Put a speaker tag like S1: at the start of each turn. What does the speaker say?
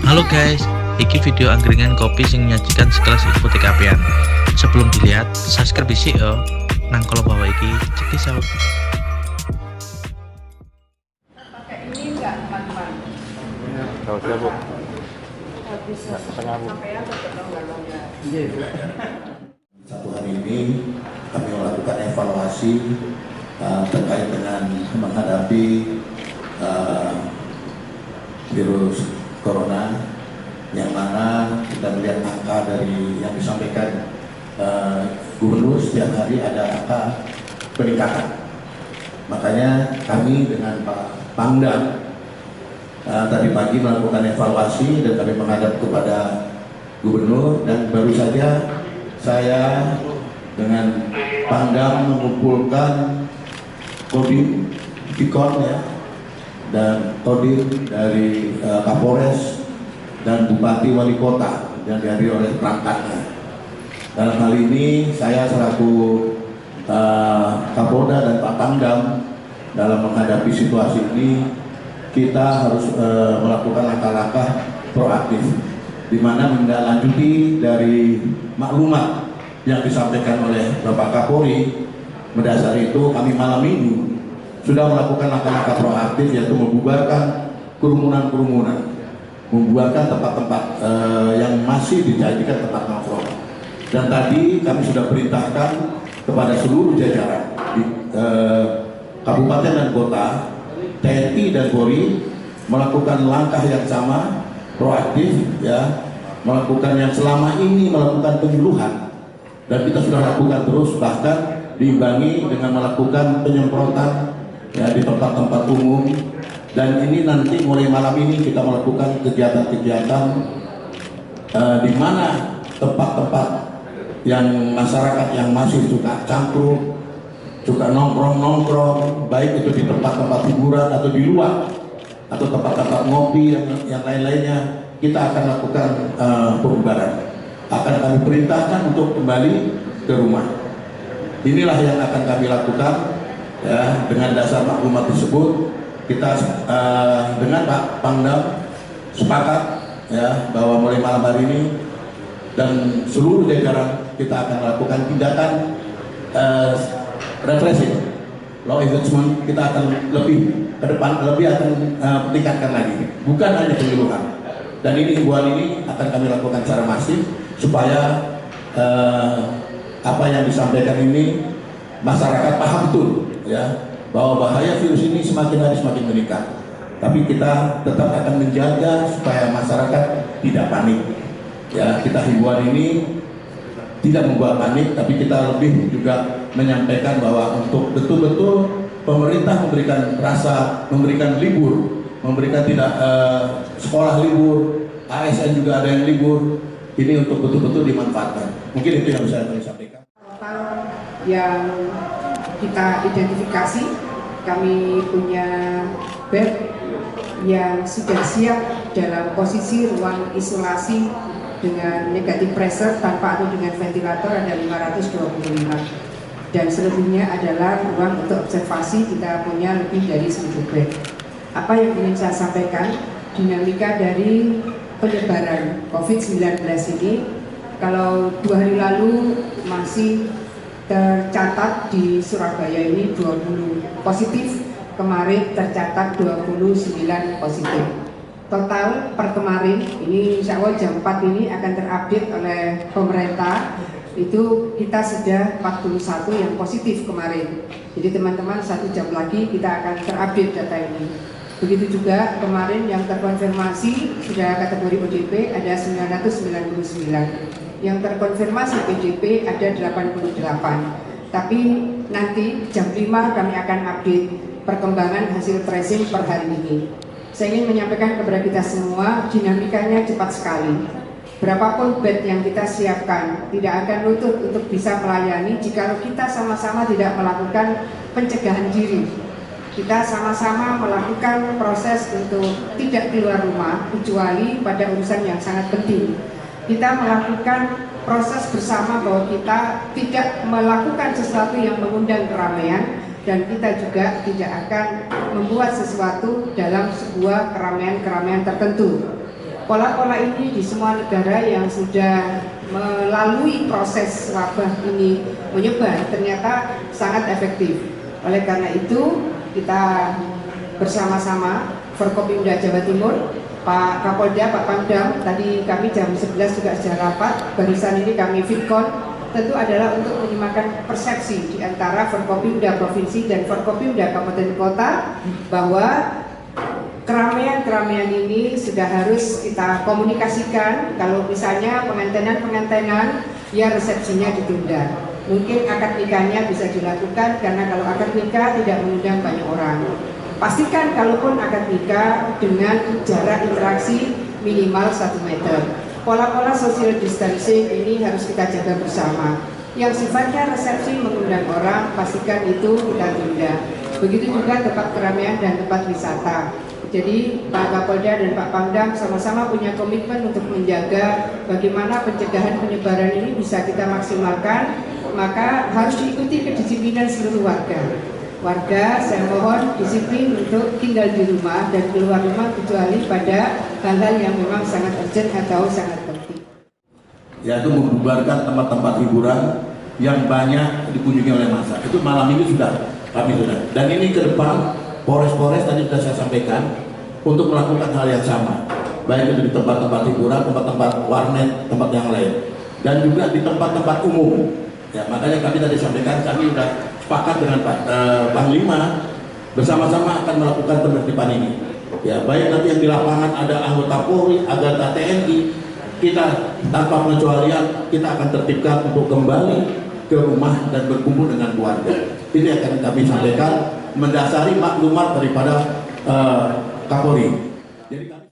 S1: Halo guys, iki video angkringan kopi sing nyajikan sekelas info TKP-an. Sebelum dilihat, subscribe dhisik yo. Nang kalau bawa iki, cek this out.
S2: Pakai ini enggak teman-teman?
S3: Kalau sudah Bu,
S2: Bisa
S3: setengah Bu.
S2: sampai apa ketonggalongnya?
S4: Satu hari ini kami melakukan evaluasi terkait dengan menghadapi virus corona, yang mana kita melihat angka dari yang disampaikan gubernur setiap hari ada angka peningkatan. Makanya kami dengan Pak Pangdam tadi pagi melakukan evaluasi dan kami menghadap kepada gubernur, dan baru saja saya dengan Pangdam mengumpulkan kodim Pikon ya, dan kodim dari Kapolres dan Bupati Wali Kota yang dihadiri oleh perangkatnya. Dalam hal ini saya selaku Kapolda dan Pak Pangdam dalam menghadapi situasi ini kita harus melakukan langkah-langkah proaktif, di mana menindaklanjuti dari maklumat yang disampaikan oleh Bapak Kapolri. Mendasari itu kami malam ini sudah melakukan langkah-langkah proaktif, yaitu membubarkan kerumunan-kerumunan, membubarkan tempat-tempat yang masih dijadikan tempat nongkrong. Dan tadi kami sudah perintahkan kepada seluruh jajaran di kabupaten dan kota, TNI dan Polri melakukan langkah yang sama, proaktif ya, melakukan yang selama ini melakukan penyuluhan, dan kita sudah lakukan terus, bahkan diimbangi dengan melakukan penyemprotan ya di tempat-tempat umum. Dan ini nanti mulai malam ini kita melakukan kegiatan-kegiatan di mana tempat-tempat yang masyarakat yang masih suka cangkruk, suka nongkrong-nongkrong, baik itu di tempat-tempat hiburan atau di luar, atau tempat-tempat ngopi yang lain-lainnya, kita akan lakukan pembubaran. Akan kami perintahkan untuk kembali ke rumah. Inilah yang akan kami lakukan ya. Dengan dasar maklumat tersebut, kita dengan Pak Pangdam sepakat ya bahwa mulai malam hari ini dan seluruh jajaran kita akan melakukan tindakan represif, law enforcement. Kita akan lebih ke depan, lebih akan meningkatkan lagi, bukan hanya penyuluhan. Dan ini himbauan ini akan kami lakukan secara masif supaya apa yang disampaikan ini masyarakat paham betul ya, bahwa bahaya virus ini semakin hari semakin meningkat. Tapi kita tetap akan menjaga supaya masyarakat tidak panik ya. Kita himbauan ini tidak membuat panik, tapi kita lebih juga menyampaikan bahwa untuk betul-betul pemerintah memberikan libur, memberikan tidak sekolah libur, ASN juga ada yang libur. Ini untuk betul-betul dimanfaatkan. Mungkin itu yang bisa saya sampaikan.
S2: Total yang kita identifikasi, kami punya bed yang sudah siap dalam posisi ruang isolasi dengan negatif pressure tanpa atau dengan ventilator ada 525, dan selebihnya adalah ruang untuk observasi. Kita punya lebih dari 1000 bed. Apa yang ingin saya sampaikan, dinamika dari penyebaran COVID-19 ini, kalau 2 hari lalu masih tercatat di Surabaya ini 20 positif, kemarin tercatat 29 positif. Total per kemarin ini insya Allah jam 4 ini akan terupdate oleh pemerintah, itu kita sudah 41 yang positif kemarin. Jadi teman-teman 1 jam lagi kita akan terupdate data ini. Begitu juga kemarin yang terkonfirmasi sudah kategori ODP ada 999, yang terkonfirmasi PDP ada 88. Tapi nanti jam 5 kami akan update perkembangan hasil tracing per hari ini. Saya ingin menyampaikan kepada kita semua, dinamikanya cepat sekali. Berapapun bed yang kita siapkan tidak akan lutut untuk bisa melayani jika kita sama-sama tidak melakukan pencegahan diri. Kita sama-sama melakukan proses untuk tidak keluar rumah kecuali pada urusan yang sangat penting. Kita melakukan proses bersama bahwa kita tidak melakukan sesuatu yang mengundang keramaian, dan kita juga tidak akan membuat sesuatu dalam sebuah keramaian-keramaian tertentu. Pola-pola ini di semua negara yang sudah melalui proses wabah ini menyebar ternyata sangat efektif. Oleh karena itu kita bersama-sama Forkopimda Jawa Timur, Pak Kapolda, Pak Pangdam, tadi kami jam 11 juga sudah rapat, barusan ini kami Fitcon, tentu adalah untuk menyemakan persepsi di antara Forkopimda Provinsi dan Forkopimda Kabupaten Kota bahwa keramaian-keramaian ini sudah harus kita komunikasikan. Kalau misalnya pengantenan ya resepsinya ditunda. Mungkin akad nikahnya bisa dilakukan karena kalau akad nikah tidak mengundang banyak orang. Pastikan kalaupun akad nikah dengan jarak interaksi minimal 1 meter. Pola-pola social distancing ini harus kita jaga bersama. Yang sifatnya resepsi mengundang orang, pastikan itu kita tunda. Begitu juga tempat keramaian dan tempat wisata. Jadi Pak Kapolda dan Pak Pangdam sama-sama punya komitmen untuk menjaga bagaimana pencegahan penyebaran ini bisa kita maksimalkan, maka harus diikuti kedisiplinan seluruh warga. Warga saya mohon disiplin untuk tinggal di rumah dan keluar rumah kecuali pada hal-hal yang memang sangat urgent atau sangat penting.
S4: Yaitu membubarkan tempat-tempat hiburan yang banyak dikunjungi oleh massa. Itu malam ini kami sudah. Dan ini ke depan Polres tadi sudah saya sampaikan untuk melakukan hal yang sama, baik itu di tempat-tempat hiburan, tempat-tempat warnet, tempat yang lain, dan juga di tempat-tempat umum. Ya, makanya kami tadi sampaikan kami sudah sepakat dengan Pak Panglima bersama-sama akan melakukan penertiban ini. Ya, baik nanti yang di lapangan ada anggota Polri, ada TNI, kita tanpa pengecualian kita akan tertibkan untuk kembali ke rumah dan berkumpul dengan keluarga. Ini akan kami sampaikan mendasari maklumat daripada Kapolri. Jadi kami